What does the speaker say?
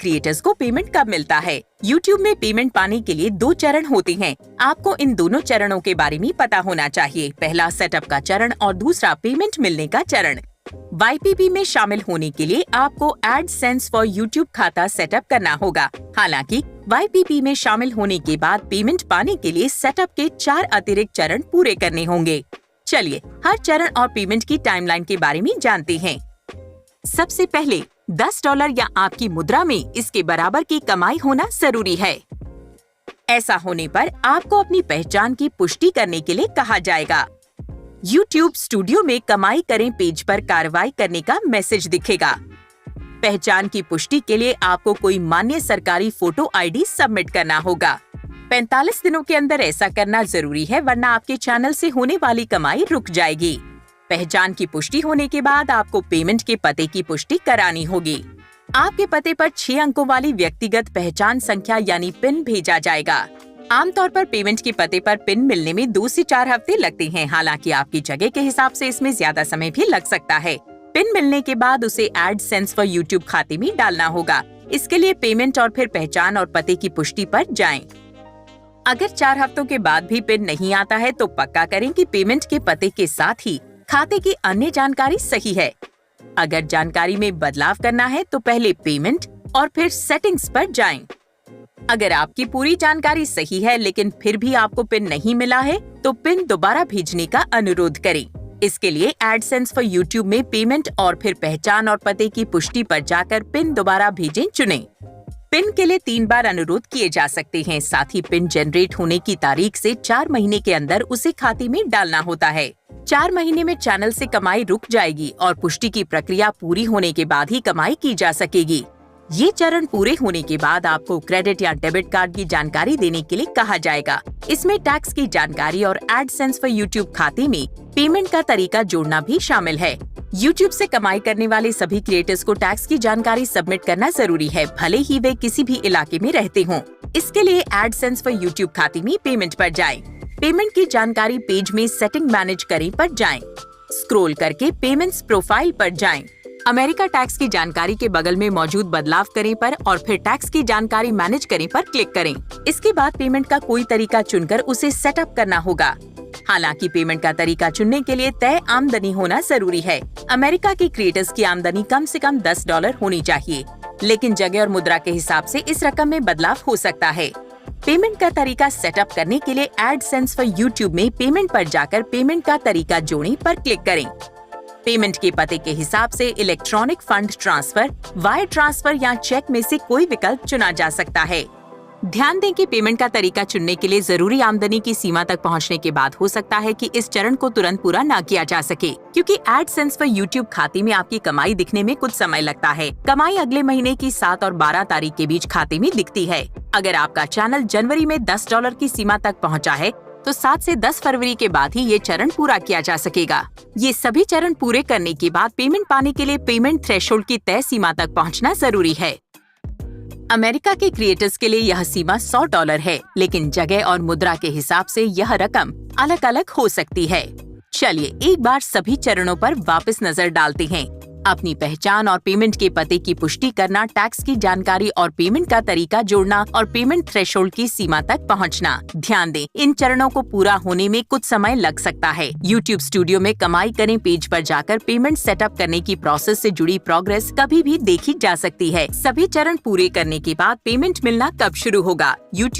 Creators को payment कब मिलता है। यूट्यूब में पेमेंट पाने के लिए 2 चरण होते हैं। आपको इन दोनों चरणों के बारे में पता होना चाहिए। पहला सेटअप का चरण और दूसरा पेमेंट मिलने का चरण। YPP में शामिल होने के लिए आपको एडसेंस फॉर यूट्यूब खाता सेटअप करना होगा। हालांकि YPP में शामिल होने के बाद पेमेंट पाने के लिए सेटअप के 4 अतिरिक्त चरण पूरे करने होंगे। चलिए हर चरण और पेमेंट की टाइमलाइन के बारे में जानते हैं। सबसे पहले $10 या आपकी मुद्रा में इसके बराबर की कमाई होना जरूरी है। ऐसा होने पर आपको अपनी पहचान की पुष्टि करने के लिए कहा जाएगा। YouTube स्टूडियो में कमाई करें पेज पर कार्रवाई करने का मैसेज दिखेगा। पहचान की पुष्टि के लिए आपको कोई मान्य सरकारी फोटो ID सबमिट करना होगा। 45 दिनों के अंदर ऐसा करना जरूरी है, वरना आपके चैनल से होने वाली कमाई रुक जाएगी। पहचान की पुष्टि होने के बाद आपको पेमेंट के पते की पुष्टि करानी होगी। आपके पते पर 6 अंकों वाली व्यक्तिगत पहचान संख्या यानी पिन भेजा जाएगा। आमतौर पर पेमेंट के पते पर पिन मिलने में 2 से 4 हफ्ते लगते हैं। हालांकि आपकी जगह के हिसाब से इसमें ज्यादा समय भी लग सकता है। पिन मिलने के बाद उसे एडसेंस फॉर यूट्यूब खाते में डालना होगा। इसके लिए पेमेंट और फिर पहचान और पते की पुष्टि पर जाएं। अगर 4 हफ्तों के बाद भी पिन नहीं आता है तो पक्का करें कि पेमेंट के पते के साथ ही खाते की अन्य जानकारी सही है। अगर जानकारी में बदलाव करना है तो पहले पेमेंट और फिर सेटिंग्स पर जाएं। अगर आपकी पूरी जानकारी सही है लेकिन फिर भी आपको पिन नहीं मिला है तो पिन दोबारा भेजने का अनुरोध करें। इसके लिए एडसेंस फॉर यूट्यूब में पेमेंट और फिर पहचान और पते की पुष्टि पर जाकर पिन दोबारा भेजें चुनें। पिन के लिए 3 बार अनुरोध किए जा सकते हैं। साथ ही पिन जनरेट होने की तारीख से 4 महीने के अंदर उसे खाते में डालना होता है। 4 महीने में चैनल से कमाई रुक जाएगी और पुष्टि की प्रक्रिया पूरी होने के बाद ही कमाई की जा सकेगी। ये चरण पूरे होने के बाद आपको क्रेडिट या डेबिट कार्ड की जानकारी देने के लिए कहा जाएगा। इसमें टैक्स की जानकारी और एडसेंस फॉर यूट्यूब खाते में पेमेंट का तरीका जोड़ना भी शामिल है। यूट्यूब से कमाई करने वाले सभी क्रिएटर्स को टैक्स की जानकारी सबमिट करना जरूरी है, भले ही वे किसी भी इलाके में रहते हों। इसके लिए एडसेंस फॉर यूट्यूब खाते में पेमेंट पर जाएं। पेमेंट की जानकारी पेज में सेटिंग मैनेज करें पर जाएं। स्क्रॉल करके पेमेंट्स प्रोफाइल पर जाएं। अमेरिका टैक्स की जानकारी के बगल में मौजूद बदलाव करें पर और फिर टैक्स की जानकारी मैनेज करें पर क्लिक करें। इसके बाद पेमेंट का कोई तरीका चुनकर उसे सेटअप करना होगा। हालांकि पेमेंट का तरीका चुनने के लिए तय आमदनी होना जरूरी है। अमेरिका के क्रिएटर्स की आमदनी कम से कम $10 होनी चाहिए, लेकिन जगह और मुद्रा के हिसाब से इस रकम में बदलाव हो सकता है। पेमेंट का तरीका सेटअप करने के लिए एडसेंस फॉर यूट्यूब में पेमेंट पर जाकर पेमेंट का तरीका जोड़ें पर क्लिक करें। पेमेंट के पते के हिसाब से electronic fund transfer, wire transfer या चेक में से कोई विकल्प चुना जा सकता है। ध्यान दें कि पेमेंट का तरीका चुनने के लिए जरूरी आमदनी की सीमा तक पहुंचने के बाद हो सकता है कि इस चरण को तुरंत पूरा न किया जा सके, क्योंकि एडसेंस फॉर यूट्यूब खाते में आपकी कमाई दिखने में कुछ समय लगता है। कमाई अगले महीने की 7 और 12 तारीख के बीच खाते में दिखती है। अगर आपका चैनल जनवरी में $10 की सीमा तक पहुँचा है तो 7 से 10 फरवरी के बाद ही ये चरण पूरा किया जा सकेगा। ये सभी चरण पूरे करने के बाद पेमेंट पाने के लिए पेमेंट थ्रेशोल्ड की तय सीमा तक पहुंचना जरूरी है। अमेरिका के क्रिएटर्स के लिए यह सीमा $100 है, लेकिन जगह और मुद्रा के हिसाब से यह रकम अलग अलग हो सकती है। चलिए एक बार सभी चरणों पर वापस नजर डालते हैं। अपनी पहचान और पेमेंट के पते की पुष्टि करना, टैक्स की जानकारी और पेमेंट का तरीका जोड़ना और पेमेंट थ्रेशोल्ड की सीमा तक पहुंचना। ध्यान दें, इन चरणों को पूरा होने में कुछ समय लग सकता है। YouTube स्टूडियो में कमाई करें पेज पर जाकर पेमेंट सेटअप करने की प्रोसेस से जुड़ी प्रोग्रेस कभी भी देखी जा सकती है। सभी चरण पूरे करने के बाद पेमेंट मिलना कब शुरू होगा? YouTube